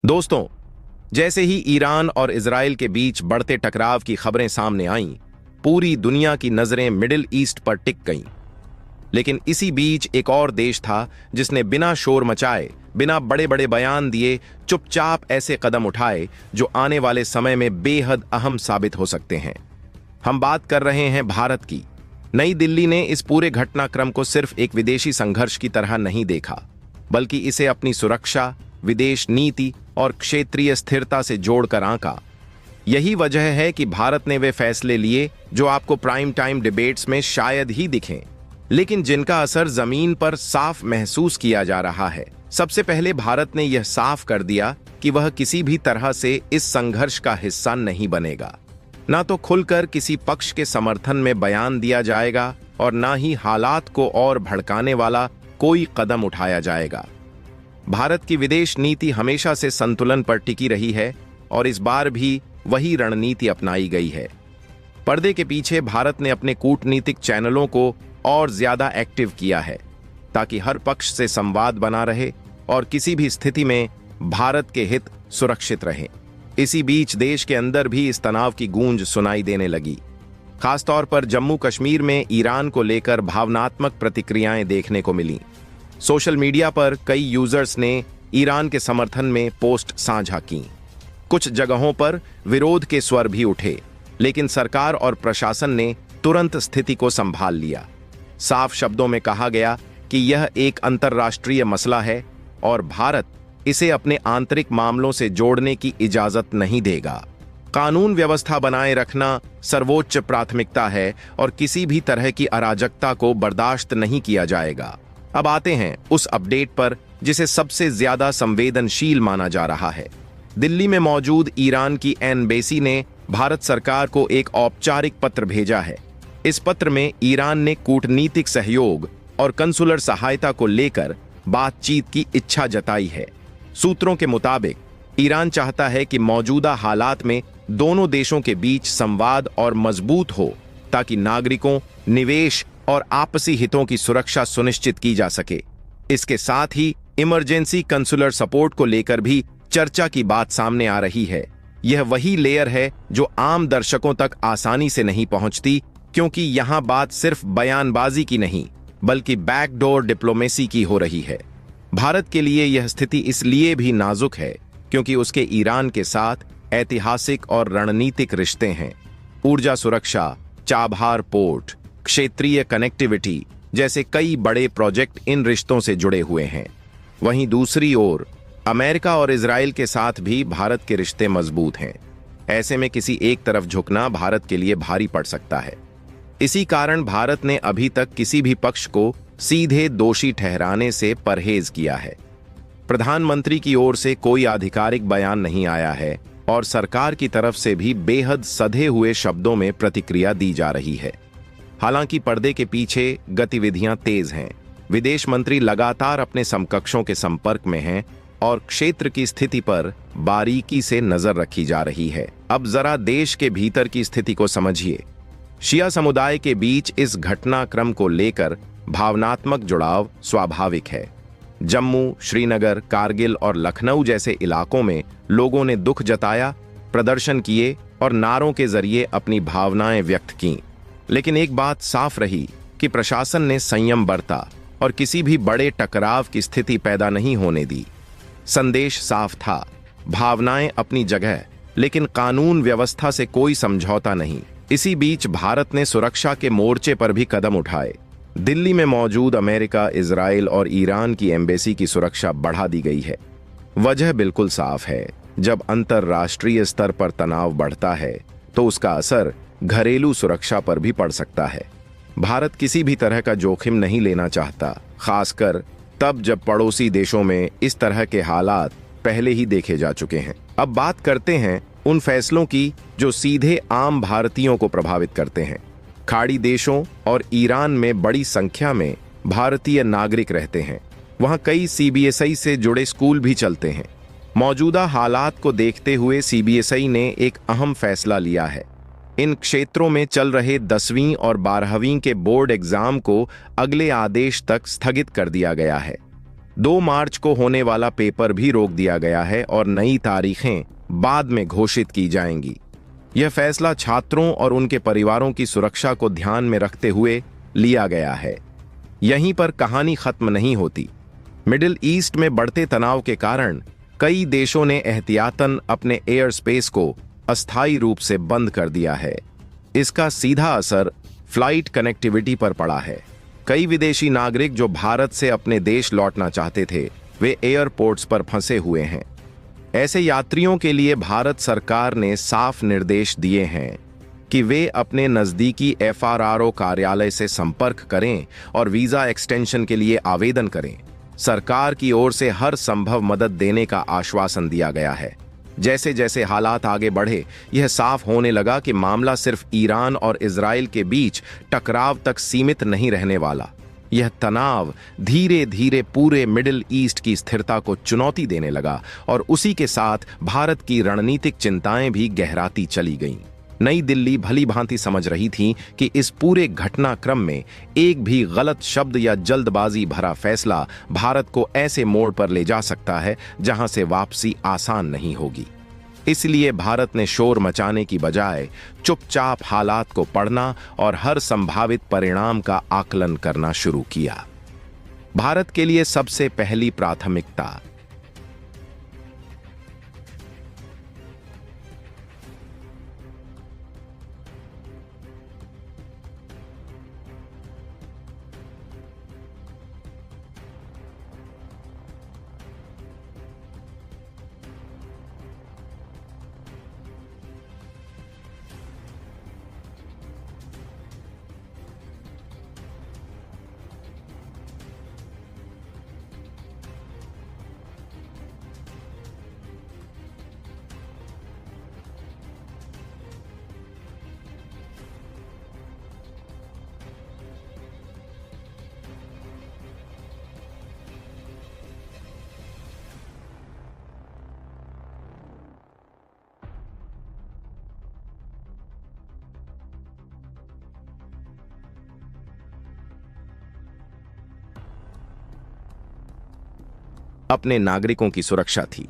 दोस्तों, जैसे ही ईरान और इजराइल के बीच बढ़ते टकराव की खबरें सामने आईं, पूरी दुनिया की नजरें मिडिल ईस्ट पर टिक गईं। लेकिन इसी बीच एक और देश था जिसने बिना शोर मचाए, बिना बड़े बड़े बयान दिए, चुपचाप ऐसे कदम उठाए जो आने वाले समय में बेहद अहम साबित हो सकते हैं। हम बात कर रहे हैं भारत की। नई दिल्ली ने इस पूरे घटनाक्रम को सिर्फ एक विदेशी संघर्ष की तरह नहीं देखा, बल्कि इसे अपनी सुरक्षा, विदेश नीति और क्षेत्रीय स्थिरता से जोड़कर आंका। यही वजह है कि भारत ने वे फैसले लिए जो आपको प्राइम टाइम डिबेट्स में शायद ही दिखें, लेकिन जिनका असर जमीन पर साफ महसूस किया जा रहा है। सबसे पहले भारत ने यह साफ कर दिया कि वह किसी भी तरह से इस संघर्ष का हिस्सा नहीं बनेगा। ना तो खुलकर किसी पक्ष के समर्थन में बयान दिया जाएगा और ना ही हालात को और भड़काने वाला कोई कदम उठाया जाएगा। भारत की विदेश नीति हमेशा से संतुलन पर टिकी रही है और इस बार भी वही रणनीति अपनाई गई है। पर्दे के पीछे भारत ने अपने कूटनीतिक चैनलों को और ज्यादा एक्टिव किया है ताकि हर पक्ष से संवाद बना रहे और किसी भी स्थिति में भारत के हित सुरक्षित रहें। इसी बीच देश के अंदर भी इस तनाव की गूंज सुनाई देने लगी। खासतौर पर जम्मू कश्मीर में ईरान को लेकर भावनात्मक प्रतिक्रियाएं देखने को मिली। सोशल मीडिया पर कई यूजर्स ने ईरान के समर्थन में पोस्ट साझा की। कुछ जगहों पर विरोध के स्वर भी उठे, लेकिन सरकार और प्रशासन ने तुरंत स्थिति को संभाल लिया। साफ शब्दों में कहा गया कि यह एक अंतर्राष्ट्रीय मसला है और भारत इसे अपने आंतरिक मामलों से जोड़ने की इजाजत नहीं देगा। कानून व्यवस्था बनाए रखना सर्वोच्च प्राथमिकता है और किसी भी तरह की अराजकता को बर्दाश्त नहीं किया जाएगा। अब आते हैं उस अपडेट पर जिसे सबसे ज्यादा संवेदनशील माना जा रहा है। दिल्ली में मौजूद ईरान की एम्बेसी ने भारत सरकार को एक औपचारिक पत्र भेजा है। इस पत्र में ईरान ने कूटनीतिक सहयोग और कंसुलर सहायता को लेकर बातचीत की इच्छा जताई है। सूत्रों के मुताबिक ईरान चाहता है कि मौजूदा हालात में दोनों देशों के बीच संवाद और मजबूत हो ताकि नागरिकों, निवेश और आपसी हितों की सुरक्षा सुनिश्चित की जा सके। इसके साथ ही इमरजेंसी कंसुलर सपोर्ट को लेकर भी चर्चा की बात सामने आ रही है। यह वही लेयर है जो आम दर्शकों तक आसानी से नहीं पहुंचती, क्योंकि यहां बात सिर्फ बयानबाजी की नहीं बल्कि बैकडोर डिप्लोमेसी की हो रही है। भारत के लिए यह स्थिति इसलिए भी नाजुक है क्योंकि उसके ईरान के साथ ऐतिहासिक और रणनीतिक रिश्ते हैं। ऊर्जा सुरक्षा, चाबहार पोर्ट, क्षेत्रीय कनेक्टिविटी जैसे कई बड़े प्रोजेक्ट इन रिश्तों से जुड़े हुए हैं। वहीं दूसरी ओर अमेरिका और इजराइल के साथ भी भारत के रिश्ते मजबूत हैं। ऐसे में किसी एक तरफ झुकना भारत के लिए भारी पड़ सकता है। इसी कारण भारत ने अभी तक किसी भी पक्ष को सीधे दोषी ठहराने से परहेज किया है। प्रधानमंत्री की ओर से कोई आधिकारिक बयान नहीं आया है और सरकार की तरफ से भी बेहद सधे हुए शब्दों में प्रतिक्रिया दी जा रही है। हालांकि पर्दे के पीछे गतिविधियां तेज हैं। विदेश मंत्री लगातार अपने समकक्षों के संपर्क में हैं और क्षेत्र की स्थिति पर बारीकी से नजर रखी जा रही है। अब जरा देश के भीतर की स्थिति को समझिए। शिया समुदाय के बीच इस घटनाक्रम को लेकर भावनात्मक जुड़ाव स्वाभाविक है। जम्मू, श्रीनगर, कारगिल और लखनऊ जैसे इलाकों में लोगों ने दुख जताया, प्रदर्शन किए और नारों के जरिए अपनी भावनाएं व्यक्त की। लेकिन एक बात साफ रही कि प्रशासन ने संयम बरता और किसी भी बड़े टकराव की स्थिति पैदा नहीं होने दी। संदेश साफ था, भावनाएं अपनी जगह, लेकिन कानून व्यवस्था से कोई समझौता नहीं। इसी बीच भारत ने सुरक्षा के मोर्चे पर भी कदम उठाए। दिल्ली में मौजूद अमेरिका, इजराइल और ईरान की एम्बेसी की सुरक्षा बढ़ा दी गई है। वजह बिल्कुल साफ है, जब अंतर्राष्ट्रीय स्तर पर तनाव बढ़ता है तो उसका असर घरेलू सुरक्षा पर भी पड़ सकता है। भारत किसी भी तरह का जोखिम नहीं लेना चाहता, खासकर तब जब पड़ोसी देशों में इस तरह के हालात पहले ही देखे जा चुके हैं। अब बात करते हैं उन फैसलों की जो सीधे आम भारतीयों को प्रभावित करते हैं। खाड़ी देशों और ईरान में बड़ी संख्या में भारतीय नागरिक रहते हैं। वहां कई सीबीएसई से जुड़े स्कूल भी चलते हैं। मौजूदा हालात को देखते हुए सीबीएसई ने एक अहम फैसला लिया है। इन क्षेत्रों में चल रहे 10वीं और 12वीं के बोर्ड एग्जाम को अगले आदेश तक स्थगित कर दिया गया है। 2 मार्च को होने वाला पेपर भी रोक दिया गया है और नई तारीखें बाद में घोषित की जाएंगी। यह फैसला छात्रों और उनके परिवारों की सुरक्षा को ध्यान में रखते हुए लिया गया है। यहीं पर कहानी खत्म नहीं होती। मिडिल ईस्ट में बढ़ते तनाव के कारण कई देशों ने एहतियातन अपने एयर स्पेस को अस्थायी रूप से बंद कर दिया है। इसका सीधा असर फ्लाइट कनेक्टिविटी पर पड़ा है। कई विदेशी नागरिक जो भारत से अपने देश लौटना चाहते थे, वे एयरपोर्ट्स पर फंसे हुए हैं। ऐसे यात्रियों के लिए भारत सरकार ने साफ निर्देश दिए हैं कि वे अपने नजदीकी FRRO कार्यालय से संपर्क करें और वीजा एक्सटेंशन के लिए आवेदन करें। सरकार की ओर से हर संभव मदद देने का आश्वासन दिया गया है। जैसे जैसे हालात आगे बढ़े, यह साफ होने लगा कि मामला सिर्फ ईरान और इजराइल के बीच टकराव तक सीमित नहीं रहने वाला। यह तनाव धीरे धीरे पूरे मिडिल ईस्ट की स्थिरता को चुनौती देने लगा और उसी के साथ भारत की रणनीतिक चिंताएं भी गहराती चली गईं। नई दिल्ली भली भांति समझ रही थी कि इस पूरे घटनाक्रम में एक भी गलत शब्द या जल्दबाजी भरा फैसला भारत को ऐसे मोड़ पर ले जा सकता है जहां से वापसी आसान नहीं होगी। इसलिए भारत ने शोर मचाने की बजाय चुपचाप हालात को पढ़ना और हर संभावित परिणाम का आकलन करना शुरू किया। भारत के लिए सबसे पहली प्राथमिकता अपने नागरिकों की सुरक्षा थी।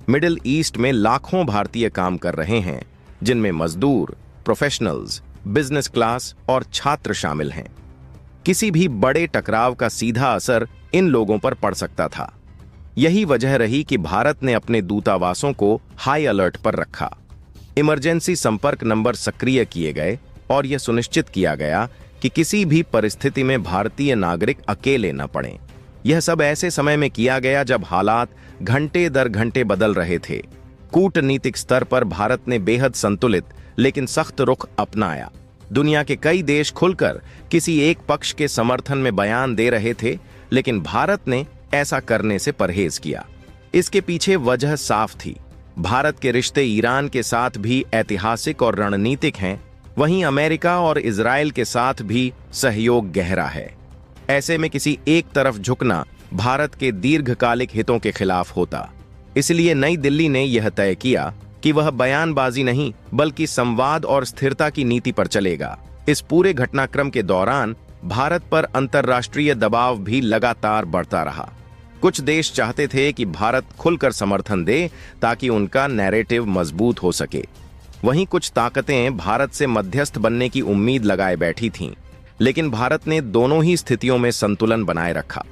मिडिल ईस्ट में लाखों भारतीय काम कर रहे हैं, जिनमें मजदूर, प्रोफेशनल्स, बिजनेस क्लास और छात्र शामिल हैं। किसी भी बड़े टकराव का सीधा असर इन लोगों पर पड़ सकता था। यही वजह रही कि भारत ने अपने दूतावासों को हाई अलर्ट पर रखा। इमरजेंसी संपर्क नंबर सक्रिय किए गए और यह सुनिश्चित किया गया कि किसी भी परिस्थिति में भारतीय नागरिक अकेले न पड़ें। यह सब ऐसे समय में किया गया जब हालात घंटे दर घंटे बदल रहे थे। कूटनीतिक स्तर पर भारत ने बेहद संतुलित लेकिन सख्त रुख अपनाया। दुनिया के कई देश खुलकर किसी एक पक्ष के समर्थन में बयान दे रहे थे, लेकिन भारत ने ऐसा करने से परहेज किया। इसके पीछे वजह साफ थी। भारत के रिश्ते ईरान के साथ भी ऐतिहासिक और रणनीतिक हैं, वहीं अमेरिका और इजराइल के साथ भी सहयोग गहरा है। ऐसे में किसी एक तरफ झुकना भारत के दीर्घकालिक हितों के खिलाफ होता। इसलिए नई दिल्ली ने यह तय किया कि वह बयानबाजी नहीं बल्कि संवाद और स्थिरता की नीति पर चलेगा। इस पूरे घटनाक्रम के दौरान भारत पर अंतर्राष्ट्रीय दबाव भी लगातार बढ़ता रहा। कुछ देश चाहते थे कि भारत खुलकर समर्थन दे ताकि उनका नैरेटिव मजबूत हो सके। वहीं कुछ ताकतें भारत से मध्यस्थ बनने की उम्मीद लगाए बैठी थीं, लेकिन भारत ने दोनों ही स्थितियों में संतुलन बनाए रखा।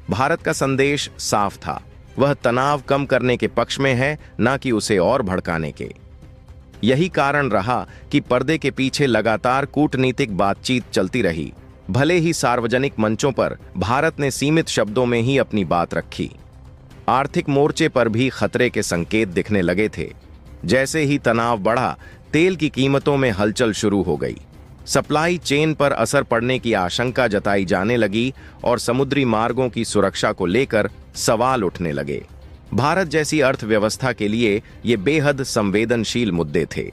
भारत का संदेश साफ था, वह तनाव कम करने के पक्ष में है, न कि उसे और भड़काने के। यही कारण रहा कि पर्दे के पीछे लगातार कूटनीतिक बातचीत चलती रही। भले ही सार्वजनिक मंचों पर भारत ने सीमित शब्दों में ही अपनी बात रखी। आर्थिक मोर्चे पर भी खतरे के संकेत दिखने लगे थे। जैसे ही तनाव बढ़ा, तेल की कीमतों में हलचल शुरू हो गई। सप्लाई चेन पर असर पड़ने की आशंका जताई जाने लगी और समुद्री मार्गों की सुरक्षा को लेकर सवाल उठने लगे। भारत जैसी अर्थव्यवस्था के लिए ये बेहद संवेदनशील मुद्दे थे।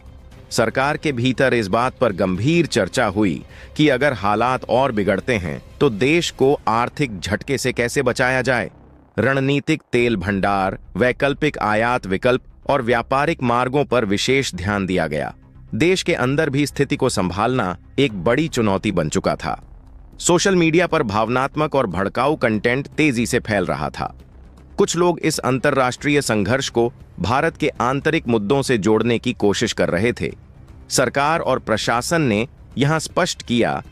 सरकार के भीतर इस बात पर गंभीर चर्चा हुई कि अगर हालात और बिगड़ते हैं तो देश को आर्थिक झटके से कैसे बचाया जाए। रणनीतिक तेल भंडार, वैकल्पिक आयात विकल्प और व्यापारिक मार्गों पर विशेष ध्यान दिया गया। देश के अंदर भी स्थिति को संभालना एक बड़ी चुनौती बन चुका था। सोशल मीडिया पर भावनात्मक और भड़काऊ कंटेंट तेजी से फैल रहा था। कुछ लोग इस अंतर्राष्ट्रीय संघर्ष को भारत के आंतरिक मुद्दों से जोड़ने की कोशिश कर रहे थे। सरकार और प्रशासन ने यहां स्पष्ट किया